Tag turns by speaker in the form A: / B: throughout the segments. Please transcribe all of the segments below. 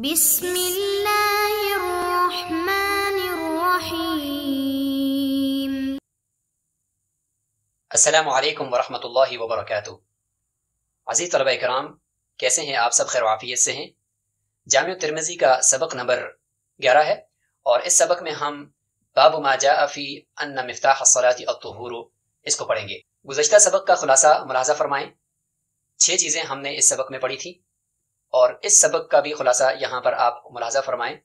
A: بسم اللہ الرحمن الرحیم۔
B: السلام علیکم ورحمۃ اللہ وبرکاتہ۔ عزیز طلبہ کرام، کیسے ہیں آپ سب؟ خیر و عافیت سے ہیں؟ جامع ترمذی کا سبق نمبر 11 ہے، اور اس سبق میں ہم باب ما جاء فی ان مفتاح الصلاۃ الطہور اس کو پڑھیں گے۔ گزشتہ سبق کا خلاصہ ملاحظہ فرمائیں۔ 6 چیزیں ہم نے اس سبق میں پڑھی تھی، اور اس سبق کا بھی خلاصہ یہاں پر آپ ملاحظہ فرمائیں۔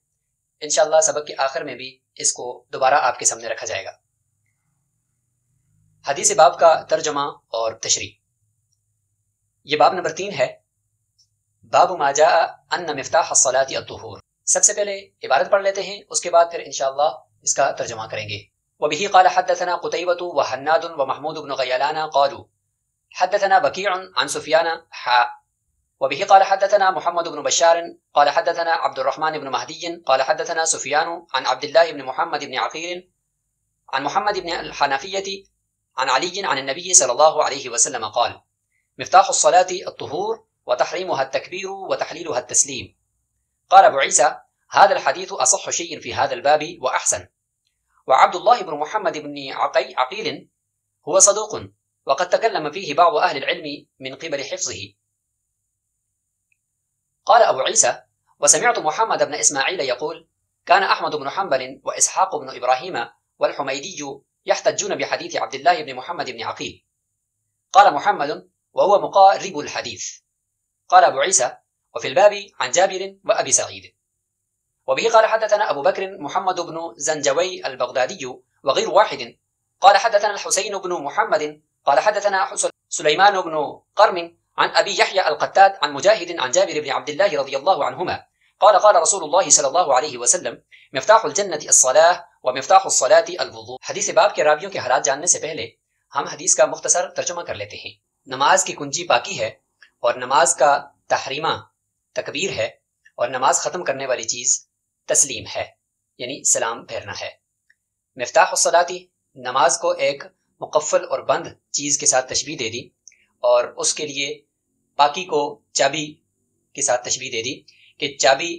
B: انشاءاللہ سبق کے آخر میں بھی اس کو دوبارہ آپ کے سامنے رکھا جائے گا۔ حدیث باب کا ترجمہ اور تشریح۔ یہ باب نمبر 3 ہے، باب ما جاء ان مفتاح الصلاۃ الطہور۔ سب سے پہلے عبارت پڑھ لیتے ہیں، اس کے بعد پھر انشاءاللہ اس کا ترجمہ کریں گے۔ وبه قال حدثنا قتيبة وحناد ومحمود بن غيلان قالوا حدثنا بكيع عن سفيان وبه قال حدثنا محمد بن بشار قال حدثنا عبد الرحمن بن مهدي قال حدثنا سفيان عن عبد الله بن محمد بن عقيل عن محمد بن الحنفية عن علي عن النبي صلى الله عليه وسلم قال مفتاح الصلاة الطهور وتحريمها التكبير وتحليلها التسليم. قال أبو عيسى هذا الحديث أصح شيء في هذا الباب وأحسن، وعبد الله بن محمد بن عقيل هو صدوق وقد تكلم فيه بعض أهل العلم من قبل حفظه. قال أبو عيسى وسمعت محمد بن إسماعيل يقول كان أحمد بن حنبل وإسحاق بن إبراهيم والحميدي يحتجون بحديث عبد الله بن محمد بن عقيل. قال محمد وهو مقارب الحديث. قال أبو عيسى وفي الباب عن جابر وأبي سعيد. وبه قال حدثنا أبو بكر محمد بن زنجوي البغدادي وغير واحد قال حدثنا الحسين بن محمد قال حدثنا سليمان بن قرم عن أبي يحيى القتاد عن مجاهد عن جابر بن عبد الله رضي الله عنهما قال قال رسول الله صلى الله عليه وسلم مفتاح الجنة الصلاة ومفتاح الصلاة الوضوء۔ حدیث باب کے راویوں کے حالات جاننے سے پہلے ہم حدیث کا مختصر ترجمہ کر لیتے ہیں۔ نماز کی کنجی پاکی ہے، اور نماز کا تحریمہ تکبیر ہے، اور نماز ختم کرنے والی چیز تسلیم ہے، یعنی سلام پھیرنا ہے۔ مفتاح الصلاۃ، نماز کو ایک مقفل اور بند چیز کے ساتھ تشبیہ دے دی، اور اس کے لیے پاکی کو چابی کے ساتھ تشبیہ دے دی کہ چابی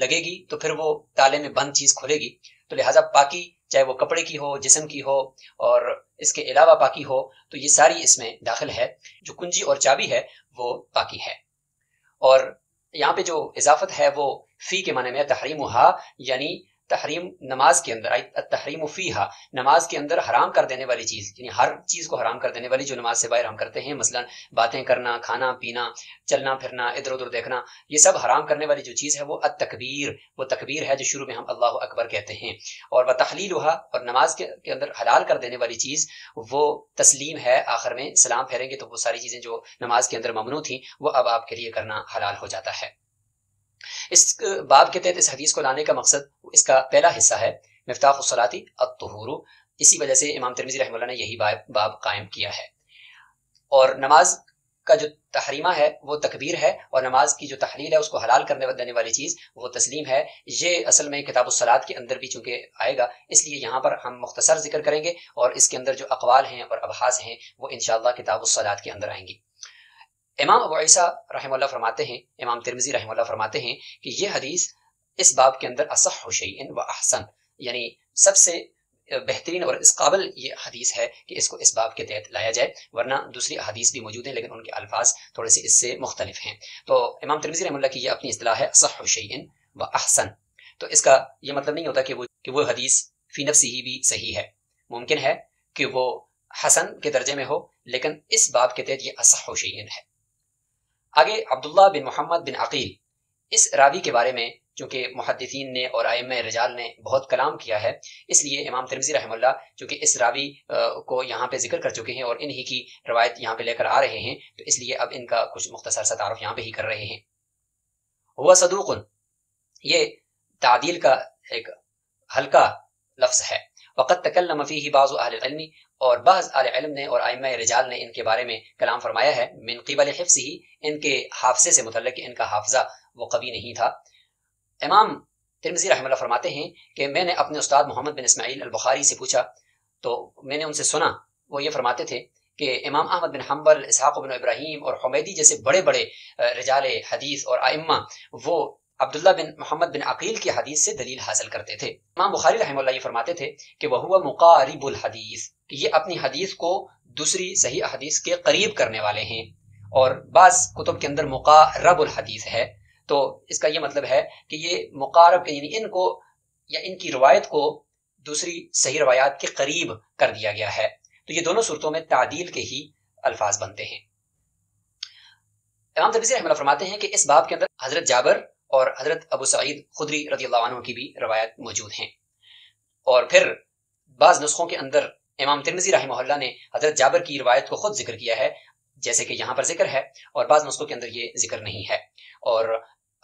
B: لگے گی تو پھر وہ تالے میں بند چیز کھلے گی، تو لہٰذا پاکی چاہے وہ کپڑے کی ہو، جسم کی ہو، اور اس کے علاوہ پاکی ہو، تو یہ ساری اس میں داخل ہے۔ جو کنجی اور چابی ہے وہ پاکی ہے۔ اور یہاں پہ جو اضافت ہے وہ فی کے معنی میں تحریمھا، یعنی تحریم نماز کے اندر، التحریم فیہا، نماز کے اندر حرام کر دینے والی چیز، یعنی ہر چیز کو حرام کر دینے والی جو نماز سے باہر ہم کرتے ہیں، مثلا باتیں کرنا، کھانا پینا، چلنا پھرنا، ادھر ادھر دیکھنا، یہ سب حرام کرنے والی جو چیز ہے وہ التکبیر، وہ تکبیر ہے جو شروع میں ہم اللہ اکبر کہتے ہیں۔ اور وتحلیلھا، اور نماز کے اندر حلال کر دینے والی چیز وہ تسلیم ہے، آخر میں سلام پھیریں گے تو وہ ساری چیزیں جو نماز کے اندر ممنوع تھیں وہ اب آپ کے لیے کرنا حلال ہو جاتا ہے۔ اس باب کے تحت اس حدیث کو لانے کا مقصد، اس کا پہلا حصہ ہے مفتاح الصلاۃ الطہور، اسی وجہ سے امام ترمذی رحمہ اللہ نے یہی باب قائم کیا ہے۔ اور نماز کا جو تحریمہ ہے وہ تکبیر ہے، اور نماز کی جو تحلیل ہے، اس کو حلال کرنے دینے والی چیز وہ تسلیم ہے۔ یہ اصل میں کتاب الصلاۃ کے اندر بھی چونکہ آئے گا، اس لیے یہاں پر ہم مختصر ذکر کریں گے، اور اس کے اندر جو اقوال ہیں اور ابحاث ہیں وہ انشاءاللہ کتاب الصلاۃ کے اندر آئیں گی۔ امام ابو عیسیٰ رحمہ اللہ فرماتے ہیں، امام ترمذی رحمہ اللہ فرماتے ہیں کہ یہ حدیث اس باب کے اندر اصح شیء و احسن، یعنی سب سے بہترین اور اس قابل یہ حدیث ہے کہ اس کو اس باب کے تحت لایا جائے، ورنہ دوسری احادیث بھی موجود ہیں لیکن ان کے الفاظ تھوڑے سے اس سے مختلف ہیں۔ تو امام ترمذی رحمہ اللہ کی یہ اپنی اصطلاح ہے اصح شیء و احسن۔ تو اس کا یہ مطلب نہیں ہوتا کہ وہ حدیث فی نفسی ہی بھی صحیح ہے، ممکن ہے کہ وہ حسن کے درجے میں ہو، لیکن اس باب کے تحت یہ اصح شیء ہے۔ آگے عبداللہ بن محمد بن عقیل، اس راوی کے بارے میں چونکہ محدثین نے اور ائمہ رجال نے بہت کلام کیا ہے، اس لیے امام ترمذی رحمہ اللہ چونکہ اس راوی کو یہاں پہ ذکر کر چکے ہیں اور انہی کی روایت یہاں پہ لے کر آ رہے ہیں، تو اس لیے اب ان کا کچھ مختصر سا تعارف یہاں پہ ہی کر رہے ہیں۔ ہوا صدوق، یہ تعدیل کا ایک ہلکا لفظ ہے۔ وقد تکلم فیہ بعض اہل العلم، اور بعض اہل علم نے اور ائمہ رجال نے ان کے بارے میں کلام فرمایا ہے، من قبل حفظہ، ان کے حافظے سے متعلق، ان کا حافظہ وہ قوی نہیں تھا۔ امام ترمذی رحمہ اللہ فرماتے ہیں کہ میں نے اپنے استاد محمد بن اسماعیل البخاری سے پوچھا تو میں نے ان سے سنا، وہ یہ فرماتے تھے کہ امام احمد بن حنبل، اسحاق بن ابراہیم اور حمیدی جیسے بڑے بڑے رجال حدیث اور ائمہ وہ عبداللہ بن محمد بن عقیل کی حدیث سے دلیل حاصل کرتے تھے۔ امام بخاری رحمہ اللہ یہ فرماتے تھے کہ وہ مقارب الحدیث، کہ یہ اپنی حدیث کو دوسری صحیح حدیث کے قریب کرنے والے ہیں، اور بعض کتب کے اندر مقارب الحدیث ہے، تو اس کا یہ مطلب ہے کہ یہ مقارب یعنی ان کو یا ان کی روایت کو دوسری صحیح روایات کے قریب کر دیا گیا ہے، تو یہ دونوں صورتوں میں تعدیل کے ہی الفاظ بنتے ہیں۔ امام ترمذی رحمہ اللہ فرماتے ہیں کہ اس باب کے اندر حضرت جابر اور حضرت ابو سعید خدری رضی اللہ عنہ کی بھی روایت موجود ہیں، اور پھر بعض نسخوں کے اندر امام ترمذی رحمہ اللہ نے حضرت جابر کی روایت کو خود ذکر کیا ہے، جیسے کہ یہاں پر ذکر ہے، اور بعض نسخوں کے اندر یہ ذکر نہیں ہے، اور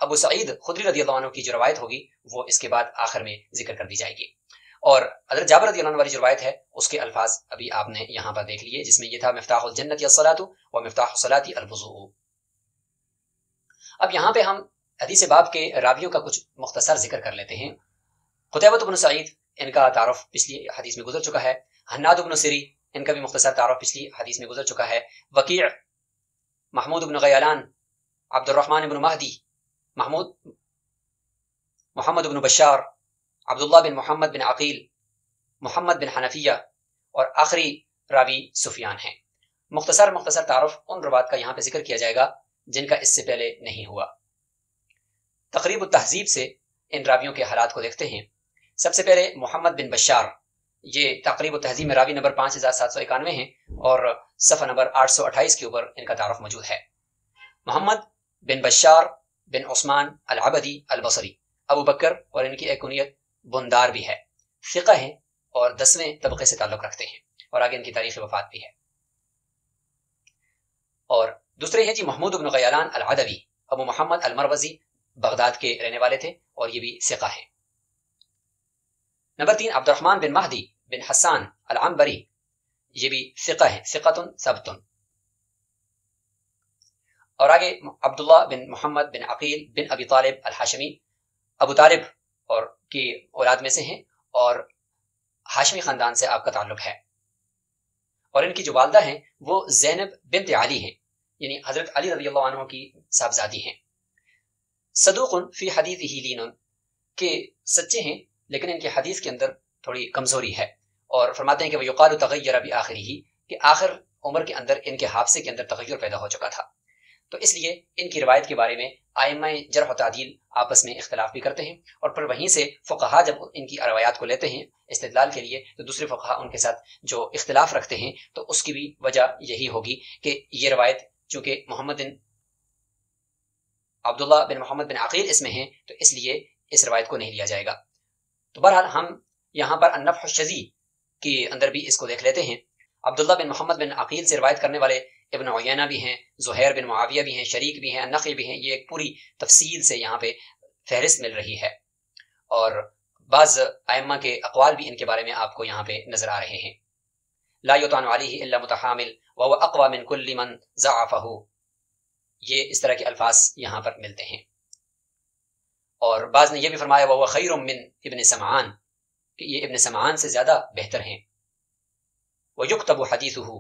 B: ابو سعید خدری رضی اللہ عنہ کی جو روایت ہوگی وہ اس کے بعد آخر میں ذکر کر دی جائے گی، اور حضرت جابر رضی اللہ عنہ والی جو روایت ہے اس کے الفاظ ابھی آپ نے یہاں پر دیکھ لیے، جس میں یہ تھا مفتاح الجنت الصلاۃ و مفتاح الصلاۃ الوضوء۔ اب یہاں پہ ہم حدیث باب کے راویوں کا کچھ مختصر ذکر کر لیتے ہیں۔ قتیبہ بن سعید، ان کا تعارف پچھلی حدیث میں گزر چکا ہے۔ حناد بن سری، ان کا بھی مختصر تعارف پچھلی حدیث میں گزر چکا ہے۔ وکیع، محمود بن غیلان، عبد الرحمن بن مہدی، محمد بن بشار، عبداللہ بن محمد بن عقیل، محمد بن حنفیہ، اور آخری راوی سفیان ہیں۔ مختصر تعارف ان روات کا یہاں پہ ذکر کیا جائے گا جن کا اس سے پہلے نہیں ہوا۔ تقریب التہذیب سے ان راویوں کے حالات کو دیکھتے ہیں۔ سب سے پہلے محمد بن بشار، یہ تقریب التہذیب میں راوی نمبر 5791 ہیں، اور صفحہ نمبر 828 کے اوپر ان کا تعارف موجود ہے۔ محمد بن بشار بن عثمان العبدی البصری، ابو بکر، اور ان کی ایک کنیت بندار بھی ہے، ثقہ ہیں اور 10ویں طبقے سے تعلق رکھتے ہیں، اور آگے ان کی تاریخ وفات بھی ہے۔ اور دوسرے ہیں جی محمود بن غیلان العدوی، ابو محمد المروزی، بغداد کے رہنے والے تھے، اور یہ بھی ثقہ ہیں۔ نمبر 3 عبد الرحمن بن مہدی بن حسان العنبری، یہ بھی ثقہ ہیں، ثقۃ ثبت۔ اور آگے عبداللہ بن محمد بن عقیل بن ابی طالب الحاشمی، ابو طالب اور کی اولاد میں سے ہیں، اور ہاشمی خاندان سے آپ کا تعلق ہے، اور ان کی جو والدہ ہیں وہ زینب بنت علی ہیں، یعنی حضرت علی رضی اللہ عنہ کی صاحبزادی ہیں۔ صدوق فی حدیثہ لین، کہ سچے ہیں لیکن ان کی حدیث کے اندر تھوڑی کمزوری ہے، اور فرماتے ہیں کہ وہ یقال تغیر بآخرہ، کہ آخر عمر کے اندر ان کے حافظے کے اندر تغیر پیدا ہو چکا تھا، تو اس لیے ان کی روایت کے بارے میں ائمہ جرح و تعدیل آپس میں اختلاف بھی کرتے ہیں، اور پھر وہیں سے فقہا جب ان کی روایات کو لیتے ہیں استدلال کے لیے، تو دوسرے فقہا ان کے ساتھ جو اختلاف رکھتے ہیں، تو اس کی بھی وجہ یہی ہوگی کہ یہ روایت چونکہ عبداللہ بن محمد بن عقیل اس میں ہیں، تو اس لیے اس روایت کو نہیں لیا جائے گا۔ تو بہرحال ہم یہاں پر النفح الشذی کے اندر بھی اس کو دیکھ لیتے ہیں۔ عبداللہ بن محمد بن عقیل سے روایت کرنے والے ابن عیینہ بھی ہیں، زہیر بن معاویہ بھی ہیں، شریک بھی ہیں، النخعی بھی ہیں، یہ ایک پوری تفصیل سے یہاں پہ فہرست مل رہی ہے، اور بعض ائمہ کے اقوال بھی ان کے بارے میں آپ کو یہاں پہ نظر آ رہے ہیں۔ لا یطعن علیہ الا متحامل وهو اقوى من كل من ضعفه، یہ اس طرح کے الفاظ یہاں پر ملتے ہیں۔ اور بعض نے یہ بھی فرمایا وهو خیر من ابن سمعان، کہ یہ ابن سمعان سے زیادہ بہتر ہیں۔ ويكتب حديثه،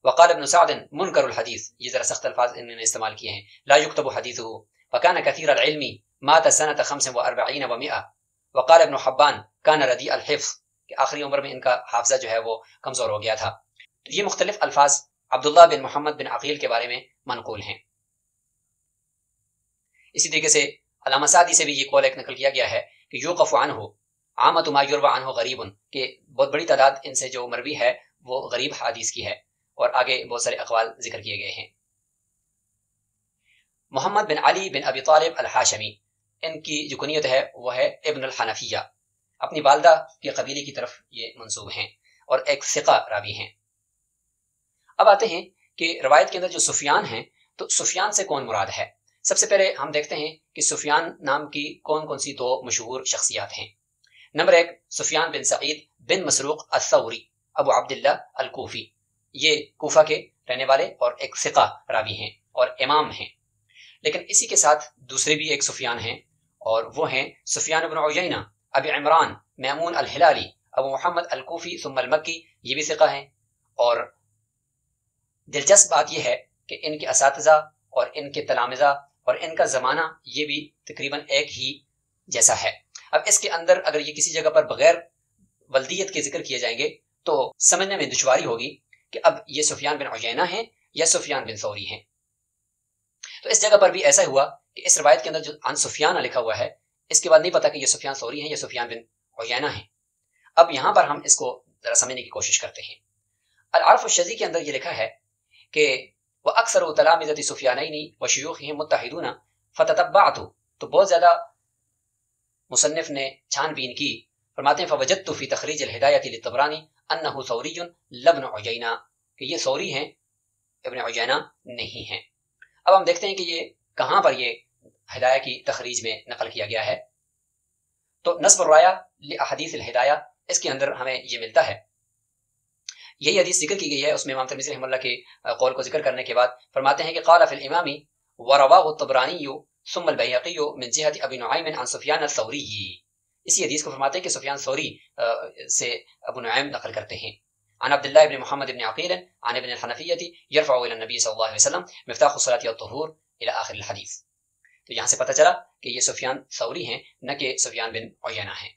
B: وقال ابن سعد منکر الحدیث، یہ ذرا سخت الفاظ انہوں نے استعمال کیے ہیں، لا يكتب حديثه وكان كثير العلم مات سنة 45 و100، وقال ابن حبان كان رديء الحفظ، کہ آخری عمر میں ان کا حافظہ جو ہے وہ کمزور ہو گیا تھا۔ تو یہ مختلف الفاظ عبداللہ بن محمد بن عقیل کے بارے میں منقول ہیں۔ اسی طریقے سے علامہ سعدی سے بھی یہ قول ایک نقل کیا گیا ہے کہ یوقف عنہ عامۃ ما یروى عنہ غریب، کہ بہت بڑی تعداد ان سے جو مروی ہے وہ غریب حدیث کی ہے، اور آگے بہت سارے اقوال ذکر کیے گئے ہیں۔ محمد بن علی بن ابی طالب الحاشمی، ان کی جو کنیت ہے وہ ہے ابن الحنفیہ، اپنی والدہ کے قبیلے کی طرف یہ منسوب ہیں، اور ایک ثقہ راوی ہیں۔ اب آتے ہیں کہ روایت کے اندر جو سفیان ہیں، تو سفیان سے کون مراد ہے؟ سب سے پہلے ہم دیکھتے ہیں کہ سفیان نام کی کون کون سی دو مشہور شخصیات ہیں۔ نمبر 1 سفیان بن سعید بن مسروق الثوری، ابو عبداللہ الکوفی، یہ کوفہ کے رہنے والے اور ایک ثقہ راوی ہیں اور امام ہیں۔ لیکن اسی کے ساتھ دوسرے بھی ایک سفیان ہیں، اور وہ ہیں سفیان بن عیینہ، ابی عمران میمون الہلالی، ابو محمد الکوفی ثم المکی، یہ بھی ثقہ ہیں۔ اور دلچسپ بات یہ ہے کہ ان کے اساتذہ اور ان کے تلامذہ اور ان کا زمانہ یہ بھی تقریباً ایک ہی جیسا ہے۔ اب اس کے اندر اگر یہ کسی جگہ پر بغیر ولدیت کے ذکر کیے جائیں گے تو سمجھنے میں دشواری ہوگی کہ اب یہ سفیان بن عیینہ ہیں یا سفیان بن ثوری ہیں۔ تو اس جگہ پر بھی ایسا ہوا کہ اس روایت کے اندر جو عن سفیان لکھا ہوا ہے، اس کے بعد نہیں پتا کہ یہ سفیان ثوری ہیں یا سفیان بن عیینہ ہیں۔ اب یہاں پر ہم اس کو ذرا سمجھنے کی کوشش کرتے ہیں۔ العرف الشذی کے اندر یہ لکھا ہے کہ وَأَكْثَرُ تَلَامِذَةِ سُفْيَانَيْنِ وَشُيُوخِهِمْ مُتَّحِدُونَ فَتَتَبَّعْتُ، تو بہت زیادہ مصنف نے چھان بین کی، فرماتے ہیں فَوَجَدْتُ فِي تَخْرِيجِ الْهِدَايَةِ لِلطَّبْرَانِي أَنَّهُ ثَوْرِيٌّ لَا ابْنُ عُيَيْنَةَ، کہ یہ ثوری ہیں، ابن عیینہ نہیں ہیں۔ اب ہم دیکھتے ہیں کہ یہ کہاں پر یہ ہدایہ کی تخریج میں نقل کیا گیا ہے۔ تو نصب الرایہ لأحادیث الہدایہ، اس کے اندر ہمیں یہ ملتا ہے، یہی حدیث ذکر کی گئی ہے، اس میں امام ترمذی رحمہ اللہ کے قول کو ذکر کرنے کے بعد فرماتے ہیں کہ قال فی الامام ورواه الطبرانی ثم البیہقی من جہت ابی نعیم عن سفیان الثوری، اسی حدیث کو فرماتے ہیں کہ سفیان ثوری سے ابو نعیم نقل کرتے ہیں، عن عبداللہ بن محمد بن عقیل عن ابن الحنفیہ یرفع الى النبی صلی اللہ علیہ وسلم مفتاح الصلاۃ والطہور الى آخر الحدیث۔ تو یہاں سے پتہ چلا کہ یہ سفیان ثوری ہیں، نہ کہ سفیان بن عیینہ ہیں۔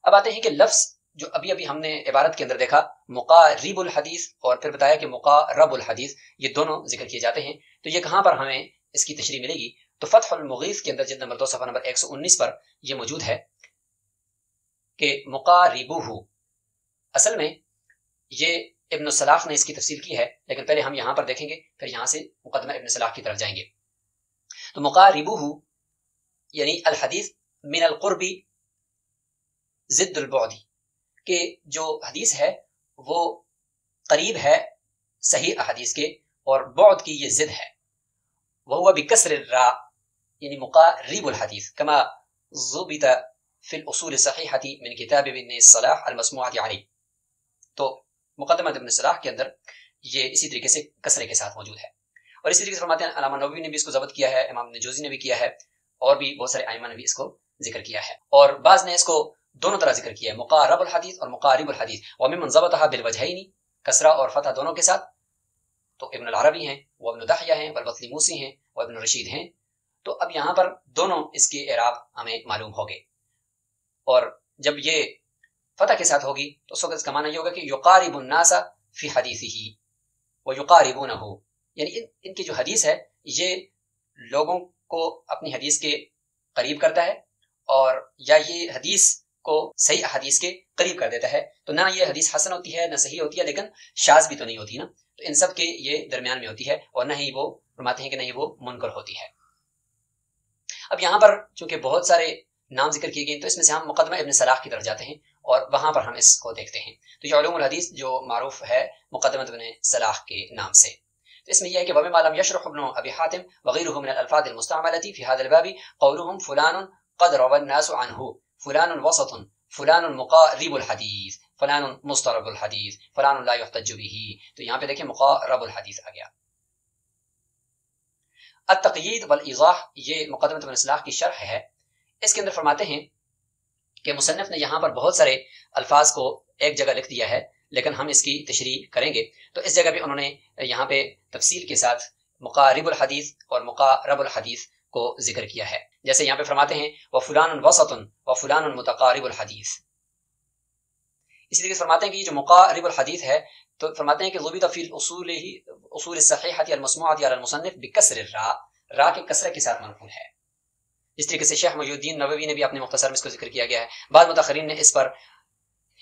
B: اب آتے ہیں کہ لفظ جو ابھی ابھی ہم نے عبارت کے اندر دیکھا مقارب الحدیث اور پھر بتایا کہ مقارب الحدیث، یہ دونوں ذکر کیے جاتے ہیں، تو یہ کہاں پر ہمیں اس کی تشریح ملے گی؟ تو فتح المغیث کے اندر جلد نمبر 2 صفحہ نمبر 119 پر یہ موجود ہے کہ مقاربوہ، اصل میں یہ ابن الصلاح نے اس کی تفصیل کی ہے، لیکن پہلے ہم یہاں پر دیکھیں گے، پھر یہاں سے مقدمہ ابن صلاح کی طرف جائیں گے۔ تو مقاربوہ یعنی الحدیث من القرب ضد البعد، کہ جو حدیث ہے وہ قریب ہے صحیح احادیث کے اور بعد کی یہ ضد ہے، وہو بکسر الراء یعنی مقارب الحدیث کما ضبط فی الاصول الصحیحۃ من کتاب ابن الصلاح المسموعۃ علیہ۔ تو مقدمہ ابن صلاح کے اندر یہ اسی طریقے سے کسرے کے ساتھ موجود ہے، اور اسی طریقے سے فرماتے ہیں علامہ نووی نے بھی اس کو ضبط کیا ہے، امام جوزی نے بھی کیا ہے، اور بھی بہت سارے ائمہ نے بھی اس کو ذکر کیا ہے، اور بعض نے اس کو دونوں طرح ذکر کیا ہے، مقارب الحدیث اور مقارب الحدیث، وممن ضبطها بالوجہین، کسرہ اور فتح دونوں کے ساتھ، تو ابن العربی ہیں، وہ ابن دحیہ ہیں، والبطلیموسی ہیں، وہ ابن رشید ہیں۔ تو اب یہاں پر دونوں اس کے اعراب ہمیں معلوم ہو گئے، اور جب یہ فتح کے ساتھ ہوگی تو اس وقت اس کا معنی یہ ہوگا کہ یقارب الناس فی حدیثہ ویقاربونہ، یعنی ان کی جو حدیث ہے یہ لوگوں کو اپنی حدیث کے قریب کرتا ہے، اور یا یہ حدیث کو صحیح احادیث کے قریب کر دیتا ہے۔ تو نہ یہ حدیث حسن ہوتی ہے، نہ صحیح ہوتی ہے، لیکن شاذ بھی تو نہیں ہوتی نا، تو ان سب کے یہ درمیان میں ہوتی ہے، اور نہ ہی وہ فرماتے ہیں کہ نہ ہی وہ منکر ہوتی ہے۔ اب یہاں پر چونکہ بہت سارے نام ذکر کیے گئے، تو اس میں سے ہم مقدمہ ابن صلاح کی طرف جاتے ہیں اور وہاں پر ہم اس کو دیکھتے ہیں۔ تو یہ علوم الحدیث جو معروف ہے مقدمہ ابن صلاح کے نام سے، تو اس میں یہ ہے کہ وَمِمَّا لَمْ يَشْرُحْ ابْنُ أَبِي حَاتِمٍ وَغَيْرُهُ مِنَ الْأَلْفَاظِ الْمُسْتَعْمَلَةِ فِي هَذَا الْبَابِ قَوْلُهُمْ فُلَانٌ قَدْ رَوَى النَّاسُ عَنْهُ، فُلَانٌ وَسَطٌ، فُلَانٌ مُقَارِبُ الْحَدِيثِ، فُلَانٌ مُسْتَرَبُ الْحَدِيثِ، فُلَانٌ لَا يُحْتَجُّ بِهِ۔ تو یہاں پہ دیکھیں مقارب الحدیث آ گیا۔ التقیید والایضاح، یہ مقدمہ ابن صلاح کی شرح ہے، اس کے اندر فرماتے ہیں کہ مصنف نے یہاں پر بہت سارے الفاظ کو ایک جگہ لکھ دیا ہے، لیکن ہم اس کی تشریح کریں گے، تو اس جگہ بھی انہوں نے یہاں پہ تفصیل کے ساتھ مقارب الحدیث اور مقارب الحدیث کو ذکر کیا ہے، جیسے یہاں پہ فرماتے ہیں وفلان وسط وفلان متقارب الحدیث۔ اسی طریقے سے فرماتے ہیں کہ یہ جو مقارب الحدیث ہے، تو فرماتے ہیں کہ ضبط فی الاصول الصحیحۃ المسموعۃ علی المصنف بکسر الراء، راء کے کسرے کے ساتھ منقول ہے۔ اس طریقے سے شیخ محی الدین نووی نے بھی اپنے مختصر میں اس کو ذکر کیا گیا ہے، بعض متاخرین نے اس پر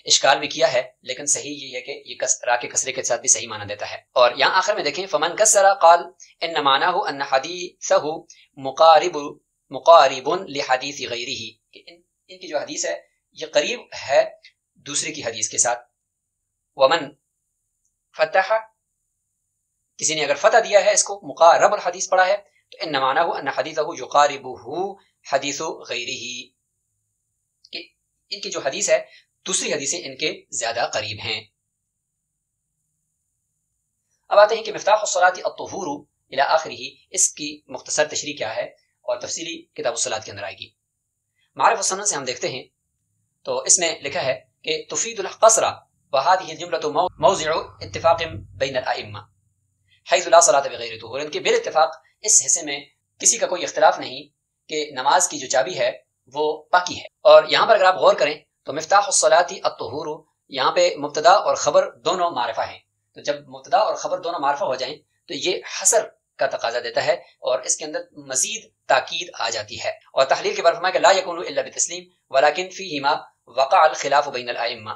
B: اشکال بھی کیا ہے، لیکن صحیح یہ ہے کہ یہ راء کے کسرے کے ساتھ بھی صحیح معنی دیتا ہے۔ اور یہاں آخر میں دیکھیں فمن کسر قال ان معناه ان حدیثہ مقارب لحدیث غیرہ، کہ ان کی جو حدیث ہے یہ قریب ہے دوسرے کی حدیث کے ساتھ۔ ومن فتح، کسی نے اگر فتح دیا ہے اس کو مقارب الحدیث پڑھا ہے، تو ان معناه ان حدیثہ یقاربہ حدیث غیرہ، کہ ان کی جو حدیث ہے دوسری حدیثیں ان کے زیادہ قریب ہیں۔ اب آتے ہیں کہ مفتاح الصلاۃ الطہور الی آخرہ، اس کی مختصر تشریح کیا ہے اور تفصیلی کتاب الصلاۃ کے اندر آئے گی۔ معارف السنن سے ہم دیکھتے ہیں تو اس میں لکھا ہے کہ تفید القصر وهذه الجملة موضع اتفاق بین الائمہ، حیث لا صلاۃ بغیر طہور، ان کے بالاتفاق اس حصے میں کسی کا کوئی اختلاف نہیں کہ نماز کی جو چابی ہے وہ پاکی ہے۔ اور یہاں پر اگر آپ غور کریں تو مفتاح الصلاۃ الطہور، یہاں پہ مبتدا اور خبر دونوں معرفہ ہیں، تو جب مبتدا اور خبر دونوں معرفہ ہو جائیں تو یہ حصر کا تقاضا دیتا ہے اور اس کے اندر مزید تاکید آ جاتی ہے۔ اور تحلیل کے بعد فرمایا کہ لا یکون الا بتسلیم ولکن فیہما وقع الخلاف بین الائمہ،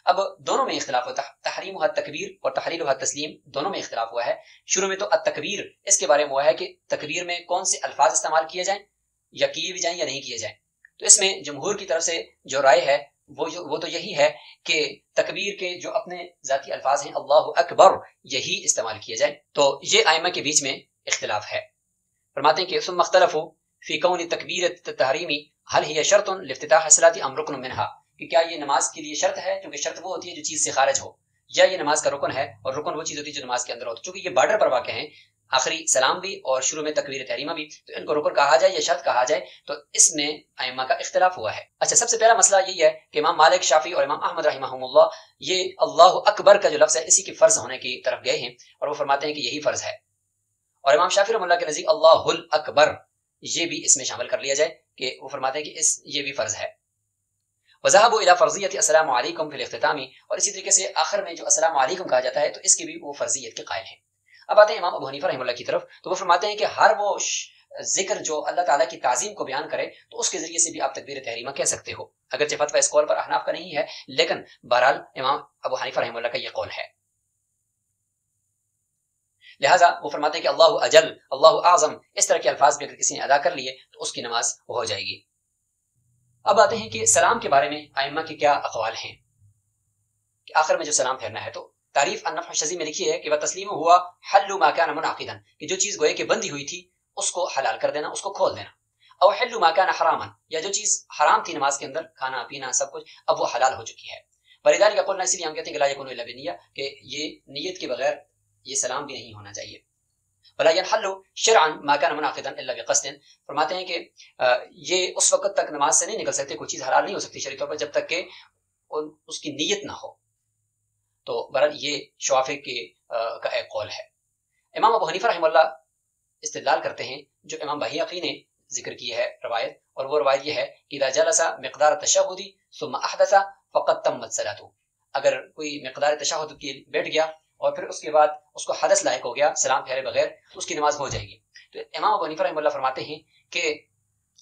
B: اب دونوں میں اختلاف ہوتا ہے، تحریمها التکبیر اور تحلیلها التسلیم، دونوں میں اختلاف ہوا ہے۔ شروع میں تو التکبیر، اس کے بارے میں ہوا ہے کہ تکبیر میں کون سے الفاظ استعمال کیے جائیں، یا کیے بھی جائیں یا نہیں کیے جائیں، تو اس میں جمہور کی طرف سے جو رائے ہے وہ تو یہی ہے کہ تکبیر کے جو اپنے ذاتی الفاظ ہیں اللہ اکبر، یہی استعمال کیے جائیں۔ تو یہ ائمہ کے بیچ میں اختلاف ہے۔ فرماتے ہیں کہ ثم اختلفوا فی کون تکبیر التحریم هل هي شرط لافتتاح الصلاة ام رکن منها، کہ کیا یہ نماز کے لیے شرط ہے، کیونکہ شرط وہ ہوتی ہے جو چیز سے خارج ہو، یا یہ نماز کا رکن ہے، اور رکن وہ چیز ہوتی ہے جو نماز کے اندر ہوتی ہے۔ چونکہ یہ بارڈر پر واقع ہیں، آخری سلام بھی اور شروع میں تکبیر تحریمہ بھی، تو ان کو رکن کہا جائے یا شرط کہا جائے، تو اس میں ائمہ کا اختلاف ہوا ہے۔ اچھا، سب سے پہلا مسئلہ یہی ہے کہ امام مالک، شافعی اور امام احمد رحمہم اللہ یہ اللہ اکبر کا جو لفظ ہے اسی کے فرض ہونے کی طرف گئے ہیں، اور وہ فرماتے ہیں کہ یہی فرض ہے۔ اور امام شافعی رحمہ اللہ کے نزدیک اللہ اکبر یہ بھی اس میں شامل کر لیا جائے، کہ وہ فرماتے ہیں کہ یہ بھی فرض ہے۔ وذهبوا الى فرضیت السلام علیکم فی الاختتام، اور اسی طریقے سے آخر میں جو السلام علیکم کہا جاتا ہے تو اس کی بھی وہ فرضیت کے قائل ہیں۔ اب آتے ہیں امام ابو حنیفہ رحمہ اللہ کی طرف، تو وہ فرماتے ہیں کہ ہر وہ ذکر جو اللہ تعالیٰ کی تعظیم کو بیان کرے تو اس کے ذریعے سے بھی آپ تکبیر تحریمہ کہہ سکتے ہو، اگرچہ فتویٰ اس قول پر احناف کا نہیں ہے، لیکن بہرحال امام ابو حنیفہ رحمہ اللہ کا یہ قول ہے۔ لہٰذا وہ فرماتے ہیں کہ اللہ اجل، اللہ اعظم، اس طرح کے الفاظ بھی اگر کسی نے ادا کر لیے تو اس کی نماز ہو جائے گی۔ اب آتے ہیں کہ سلام کے بارے میں ائمہ کے کیا اقوال ہیں، کہ آخر میں جو سلام پھیرنا ہے، تو تعریف النفع الشذی میں لکھی ہے کہ وتسلیم ہوا حل ما کان منعقدا، کہ جو چیز گوئے کہ بندی ہوئی تھی اس کو حلال کر دینا، اس کو کھول دینا، او حل ما کان حراما، یا جو چیز حرام تھی نماز کے اندر، کھانا پینا سب کچھ، اب وہ حلال ہو چکی ہے۔ ولذلك قلنا، اسی لیے ہم کہتے ہیں کہ لا یکون الا بنیہ، کہ یہ نیت کے بغیر یہ سلام بھی نہیں ہونا چاہیے۔ ولا ينحل شرعا ما كان منعقدا الا بقصد، فرماتے ہیں کہ یہ اس وقت تک نماز سے نہیں نکل سکتے، کوئی چیز حلال نہیں ہو سکتی شرعی طور پر جب تک کہ اس کی نیت نہ ہو۔ تو بہرحال یہ شوافی کا ایک قول ہے۔ امام ابو حنیفہ رحمہ اللہ استدلال کرتے ہیں جو امام بہیقی نے ذکر کی ہے روایت، اور وہ روایت یہ ہے کہ اذا جلس مقدار التشہد ثم احدث فقد تمت صلاته، اگر کوئی مقدار تشہد کے بیٹھ گیا اور پھر اس کے بعد اس کو حدث لاحق ہو گیا سلام پھیرے بغیر، تو اس کی نماز ہو جائے گی۔ تو امام ابو حنیفہ رحمہ اللہ فرماتے ہیں کہ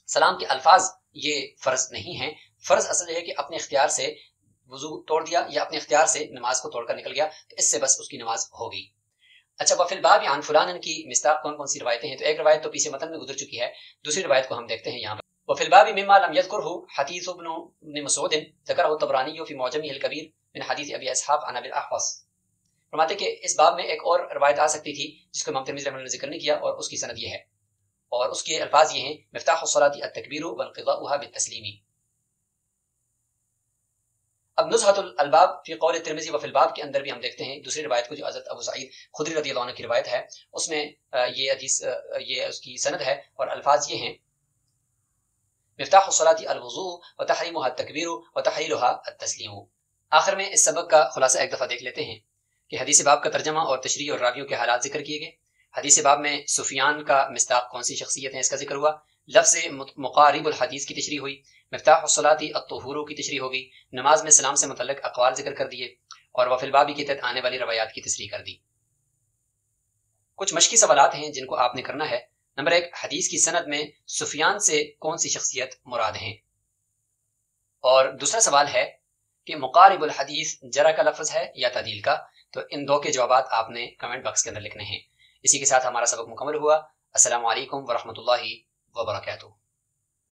B: سلام کے الفاظ یہ فرض نہیں ہیں، فرض اصل یہ ہے کہ اپنے اختیار سے وضو توڑ دیا یا اپنے اختیار سے نماز کو توڑ کر نکل گیا، تو اس سے بس اس کی نماز ہو گئی۔ اچھا، وفی الباب عن فلان کی مصداق کون کون سی روایتیں ہیں، تو ایک روایت تو پیچھے متن میں گزر چکی ہے، دوسری روایت کو ہم دیکھتے ہیں یہاں پر۔ وفی الباب مما لم يذكره حدیث ابن مسعود ذکرہ الطبرانی فی معجمہ الکبیر من حدیث ابی اسحاق عن ابی الاحوص، فرماتے کہ اس باب میں ایک اور روایت آ سکتی تھی جس کو امام ترمذی رحمہ اللہ نے ذکر نہیں کیا، اور اس کی سند یہ ہے، اور اس کے الفاظ یہ ہیں مفتاح الصلاۃ التکبیر وانقضاؤها بالتسلیم۔ اب نزہۃ الالباب فی قول ترمذی وفی الباب کے اندر بھی ہم دیکھتے ہیں دوسری روایت کو جو حضرت ابو سعید خدری رضی اللہ عنہ کی روایت ہے، اس میں یہ حدیث، یہ اس کی سند ہے، اور الفاظ یہ ہیں مفتاح الصلاۃ الوضوء وتحریمها التکبیر وتحلیلها التسلیم۔ آخر میں اس سبق کا خلاصہ ایک دفعہ دیکھ لیتے ہیں کہ حدیث باب کا ترجمہ اور تشریح اور راویوں کے حالات ذکر کیے گئے۔ حدیث باب میں سفیان کا مصداق کون سی شخصیت ہے اس کا ذکر ہوا، لفظ مقارب الحدیث کی تشریح ہوئی، مفتاح الصلاۃ الطہور کی تشریح ہوگی، نماز میں سلام سے متعلق اقوال ذکر کر دیے، اور وفی الباب کے تحت آنے والی روایات کی تشریح کر دی۔ کچھ مشقی سوالات ہیں جن کو آپ نے کرنا ہے۔ نمبر 1، حدیث کی سند میں سفیان سے کون سی شخصیت مراد ہیں، اور دوسرا سوال ہے کہ مقارب الحدیث جرح کا لفظ ہے یا تعدیل کا، تو ان دو کے جوابات آپ نے کمنٹ باکس کے اندر لکھنے ہیں۔ اسی کے ساتھ ہمارا سبق مکمل ہوا۔ السلام علیکم ورحمۃ اللہ وبرکاتہ۔